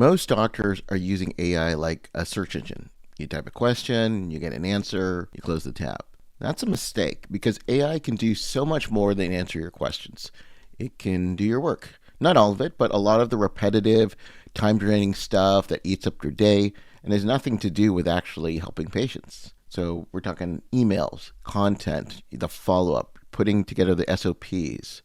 Most doctors are using AI like a search engine. You type a question, you get an answer, you close the tab. That's a mistake because AI can do so much more than answer your questions. It can do your work. Not all of it, but a lot of the repetitive, time draining stuff that eats up your day and has nothing to do with actually helping patients. So we're talking emails, content, the follow up, putting together the SOPs,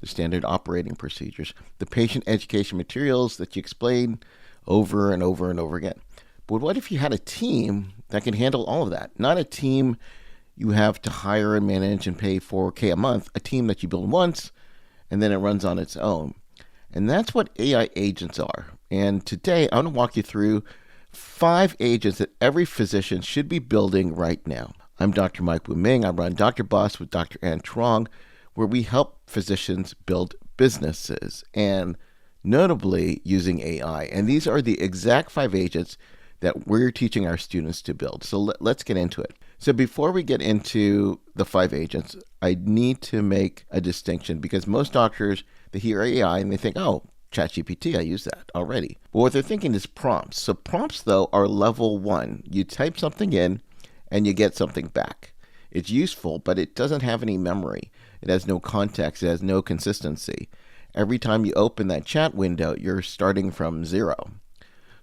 the standard operating procedures, the patient education materials that you explain over and over and over again. But what if you had a team that can handle all of that? Not a team you have to hire and manage and pay $4K a month, a team that you build once and then it runs on its own. And that's what AI agents are. And today I want to walk you through 5 agents that every physician should be building right now. I'm Dr. Mike Wu-Ming. I run Dr. Boss with Dr. Ann Trong, where we help physicians build businesses, and notably using AI. And these are the exact 5 agents that we're teaching our students to build. So let's get into it. So before we get into the 5 agents, I need to make a distinction because most doctors, they hear AI and they think, oh, ChatGPT, I use that already. But what they're thinking is prompts. So prompts, though, are level 1. You type something in and you get something back. It's useful, but it doesn't have any memory. It has no context. It has no consistency. Every time you open that chat window, you're starting from 0.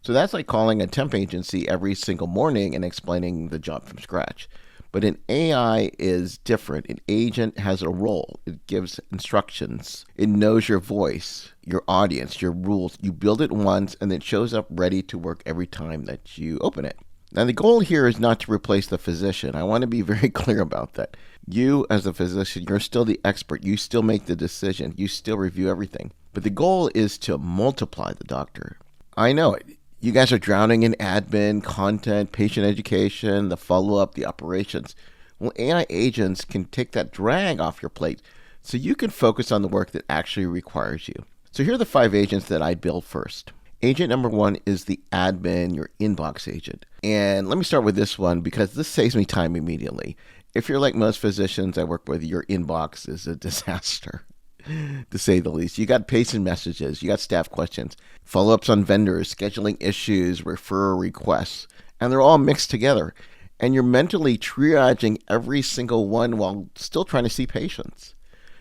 So that's like calling a temp agency every single morning and explaining the job from scratch. But an AI is different. An agent has a role. It gives instructions. It knows your voice, your audience, your rules. You build it once and it shows up ready to work every time that you open it. Now, the goal here is not to replace the physician. I want to be very clear about that. You, as a physician, you're still the expert. You still make the decision. You still review everything. But the goal is to multiply the doctor. I know it. You guys are drowning in admin, content, patient education, the follow-up, the operations. Well, AI agents can take that drag off your plate so you can focus on the work that actually requires you. So here are the 5 agents that I build first. Agent number 1 is the admin, your inbox agent. And let me start with this one because this saves me time immediately. If you're like most physicians I work with, your inbox is a disaster, to say the least. You got patient messages, you got staff questions, follow-ups on vendors, scheduling issues, referral requests, and they're all mixed together. And you're mentally triaging every single one while still trying to see patients.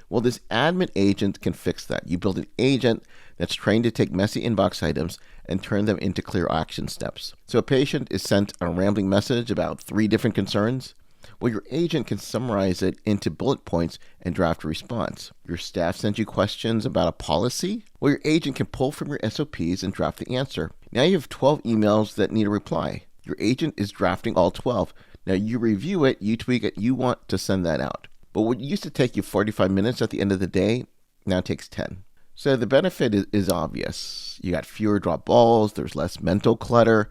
Well, this admin agent can fix that. You build an agent that's trained to take messy inbox items and turn them into clear action steps. So a patient is sent a rambling message about 3 different concerns. Well, your agent can summarize it into bullet points and draft a response. Your staff sends you questions about a policy. Well, your agent can pull from your SOPs and draft the answer. Now you have 12 emails that need a reply. Your agent is drafting all 12. Now you review it, you tweak it, you want to send that out. But what used to take you 45 minutes at the end of the day now takes 10. So the benefit is obvious. You got fewer drop balls, there's less mental clutter,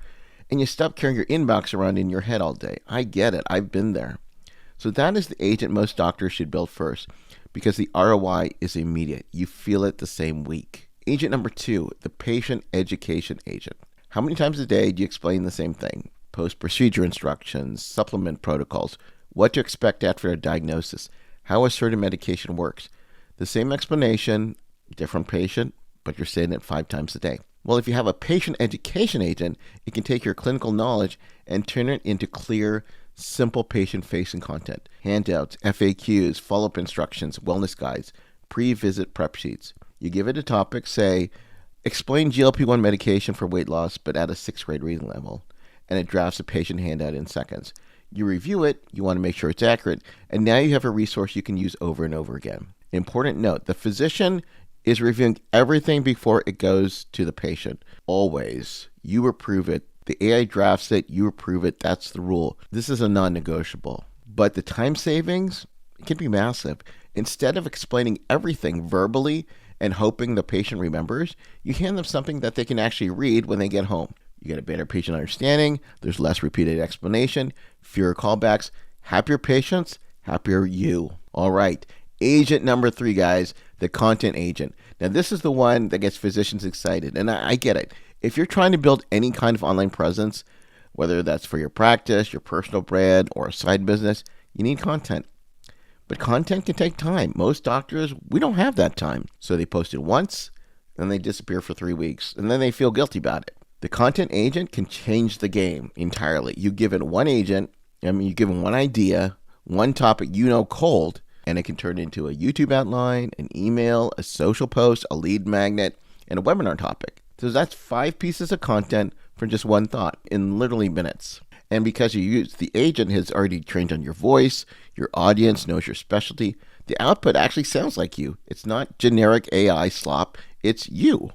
and you stop carrying your inbox around in your head all day. I get it. I've been there. So that is the agent most doctors should build first because the ROI is immediate. You feel it the same week. Agent number 2, the patient education agent. How many times a day do you explain the same thing? Post-procedure instructions, supplement protocols, what to expect after a diagnosis, how a certain medication works. The same explanation, different patient, but you're saying it 5 times a day. Well, if you have a patient education agent, it can take your clinical knowledge and turn it into clear, simple patient-facing content. Handouts, FAQs, follow-up instructions, wellness guides, pre-visit prep sheets. You give it a topic, say, explain GLP-1 medication for weight loss, but at a 6th grade reading level, and it drafts a patient handout in seconds. You review it, you want to make sure it's accurate, and now you have a resource you can use over and over again. Important note, the physician is reviewing everything before it goes to the patient. Always. You approve it. The AI drafts it, you approve it. That's the rule. This is a non-negotiable. But the time savings can be massive. Instead of explaining everything verbally and hoping the patient remembers, you hand them something that they can actually read when they get home. You get a better patient understanding, there's less repeated explanation, fewer callbacks, happier patients, happier you. All right, agent number 3, guys, the content agent. Now this is the one that gets physicians excited, and I get it. If you're trying to build any kind of online presence, whether that's for your practice, your personal brand, or a side business, you need content. But content can take time. Most doctors, we don't have that time. So they post it once, and they disappear for 3 weeks, and then they feel guilty about it. The content agent can change the game entirely. You give it one agent, you give them one idea, one topic cold, and it can turn into a YouTube outline, an email, a social post, a lead magnet, and a webinar topic. So that's 5 pieces of content for just one thought in literally minutes. And because the agent has already trained on your voice, your audience knows your specialty, the output actually sounds like you. It's not generic AI slop, it's you.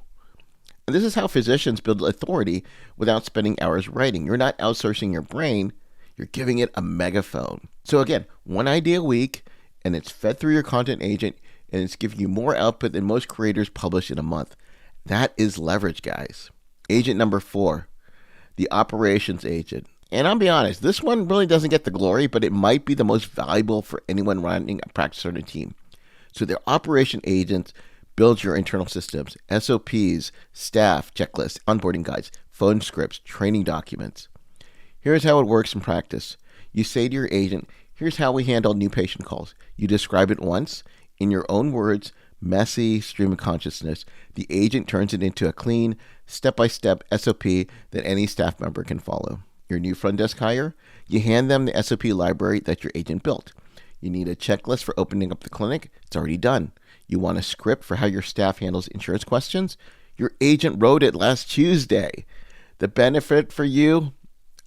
And this is how physicians build authority without spending hours writing. You're not outsourcing your brain, you're giving it a megaphone. So again, one idea a week, and it's fed through your content agent, and it's giving you more output than most creators publish in a month. That is leverage, guys. Agent number 4, the operations agent. And I'll be honest, this one really doesn't get the glory, but it might be the most valuable for anyone running a practice or a team. So the operation agent builds your internal systems, SOPs, staff, checklists, onboarding guides, phone scripts, training documents. Here's how it works in practice. You say to your agent, here's how we handle new patient calls. You describe it once, in your own words, messy stream of consciousness. The agent turns it into a clean, step-by-step SOP that any staff member can follow. Your new front desk hire, you hand them the SOP library that your agent built. You need a checklist for opening up the clinic. It's already done. You want a script for how your staff handles insurance questions? Your agent wrote it last Tuesday. The benefit for you?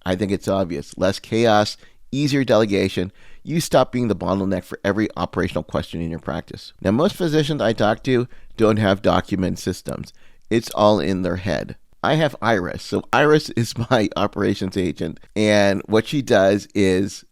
I think it's obvious. Less chaos, easier delegation. You stop being the bottleneck for every operational question in your practice. Now, most physicians I talk to don't have document systems. It's all in their head. I have Iris. So Iris is my operations agent. And what she does is,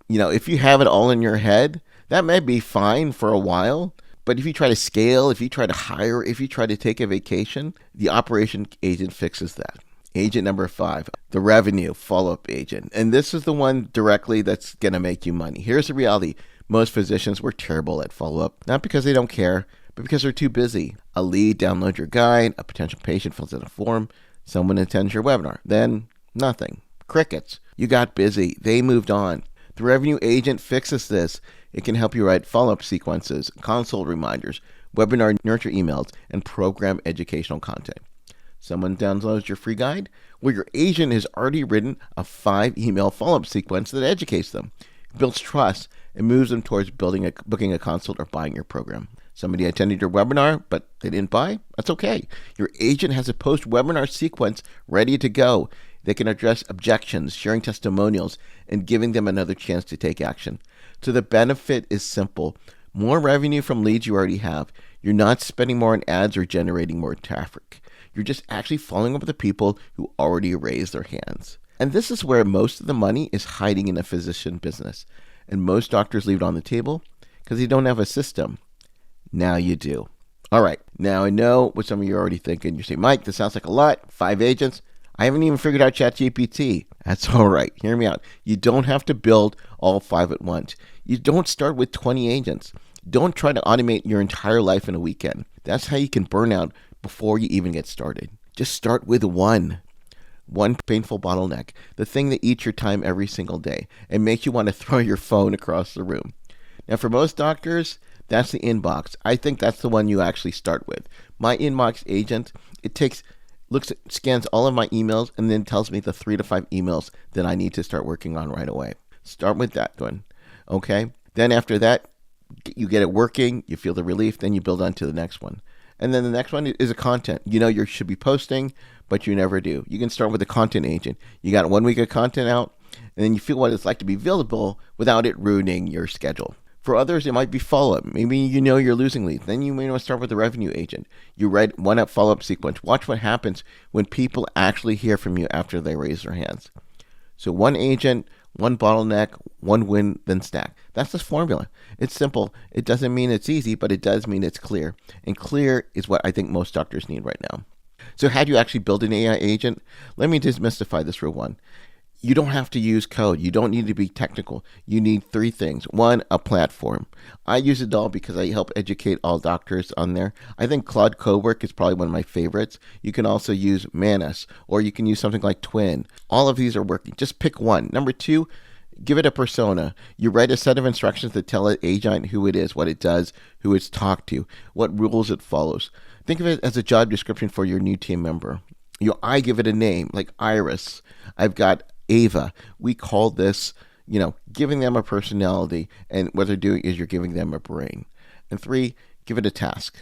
if you have it all in your head, that may be fine for a while. But if you try to scale, if you try to hire, if you try to take a vacation, the operation agent fixes that. Agent number 5, the revenue follow-up agent. And this is the one directly that's going to make you money. Here's the reality. Most physicians were terrible at follow-up, not because they don't care, but because they're too busy. A lead downloads your guide, a potential patient fills out a form, someone attends your webinar, then nothing. Crickets. You got busy. They moved on. The revenue agent fixes this. It can help you write follow-up sequences, consult reminders, webinar nurture emails, and program educational content. Someone downloads your free guide? Well, your agent has already written a 5-email follow-up sequence that educates them, builds trust, and moves them towards booking a consult or buying your program. Somebody attended your webinar, but they didn't buy? That's okay. Your agent has a post-webinar sequence ready to go. They can address objections, sharing testimonials, and giving them another chance to take action. So the benefit is simple. More revenue from leads you already have. You're not spending more on ads or generating more traffic. You're just actually following up with the people who already raised their hands. And this is where most of the money is hiding in a physician business. And most doctors leave it on the table because they don't have a system. Now you do. All right. Now I know what some of you are already thinking. You're saying, Mike, this sounds like a lot. 5 agents. I haven't even figured out ChatGPT. That's all right. Hear me out. You don't have to build all 5 at once. You don't start with 20 agents. Don't try to automate your entire life in a weekend. That's how you can burn out before you even get started. Just start with one painful bottleneck, the thing that eats your time every single day and makes you want to throw your phone across the room. Now, for most doctors, that's the inbox. I think that's the one you actually start with. My inbox agent, scans all of my emails and then tells me the 3 to 5 emails that I need to start working on right away. Start with that one, okay? Then after that, you get it working, you feel the relief, then you build on to the next one. And then the next one is a content. You should be posting, but you never do. You can start with a content agent. You got 1 week of content out, and then you feel what it's like to be visible without it ruining your schedule. For others, it might be follow-up. Maybe you're losing leads. Then you may want to start with the revenue agent. You write one up follow-up sequence. Watch what happens when people actually hear from you after they raise their hands. So 1 agent, 1 bottleneck, 1 win, then stack. That's the formula. It's simple. It doesn't mean it's easy, but it does mean it's clear. And clear is what I think most doctors need right now. So how do you actually build an AI agent? Let me demystify this real one. You don't have to use code. You don't need to be technical. You need 3 things. 1, a platform. I use it all because I help educate all doctors on there. I think Claude Cowork is probably one of my favorites. You can also use Manus, or you can use something like Twin. All of these are working. Just pick one. Number 2, give it a persona. You write a set of instructions that tell an agent who it is, what it does, who it's talked to, what rules it follows. Think of it as a job description for your new team member. I give it a name, like Iris. I've got Ava. We call this, giving them a personality, and what they're doing is you're giving them a brain. And 3, give it a task.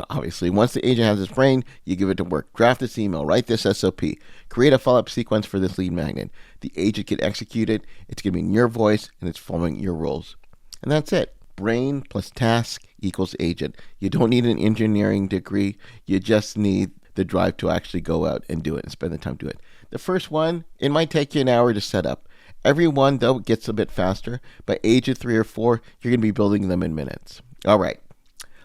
Obviously, once the agent has its brain, you give it to work. Draft this email, write this SOP, create a follow-up sequence for this lead magnet. The agent can execute it. It's going to be in your voice, and it's following your rules. And that's it. Brain plus task equals agent. You don't need an engineering degree. You just need the drive to actually go out and do it and spend the time to do it. The first one, it might take you an hour to set up. Every one, though, gets a bit faster. By age of 3 or 4, you're going to be building them in minutes. All right,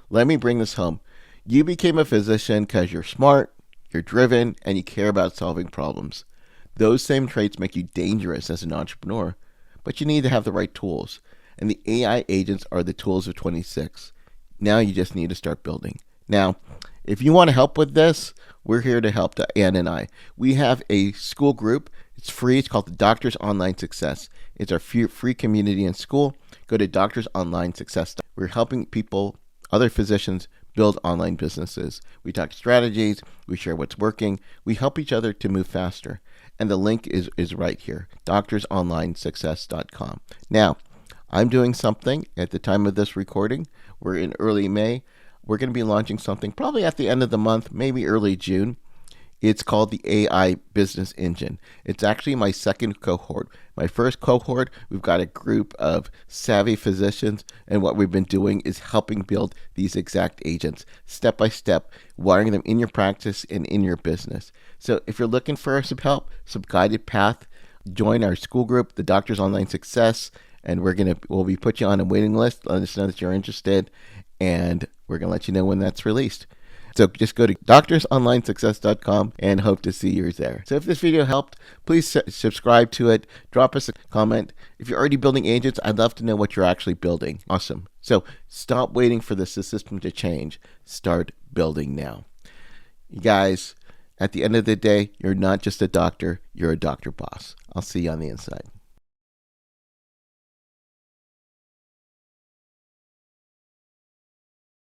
let me bring this home. You became a physician because you're smart, you're driven, and you care about solving problems. Those same traits make you dangerous as an entrepreneur, but you need to have the right tools. And the AI agents are the tools of 26. Now you just need to start building. Now, if you want to help with this, we're here to help, Ann and I. We have a school group. It's free. It's called the Doctors Online Success. It's our free community in school. Go to doctorsonlinesuccess. We're helping people, other physicians, build online businesses. We talk strategies. We share what's working. We help each other to move faster. And the link is right here, doctorsonlinesuccess.com. Now, I'm doing something at the time of this recording. We're in early May. We're going to be launching something probably at the end of the month, maybe early June. It's called the AI Business Engine. It's actually my second cohort. My first cohort, we've got a group of savvy physicians, and what we've been doing is helping build these exact agents, step by step, wiring them in your practice and in your business. So if you're looking for some help, some guided path, join our school group, the Doctors Online Success, and we'll be put you on a waiting list. Let us know that you're interested, and we're going to let you know when that's released. So just go to doctorsonlinesuccess.com and hope to see yours there. So if this video helped, please subscribe to it. Drop us a comment. If you're already building agents, I'd love to know what you're actually building. Awesome. So stop waiting for the system to change. Start building now. You guys, at the end of the day, you're not just a doctor, you're a doctor boss. I'll see you on the inside.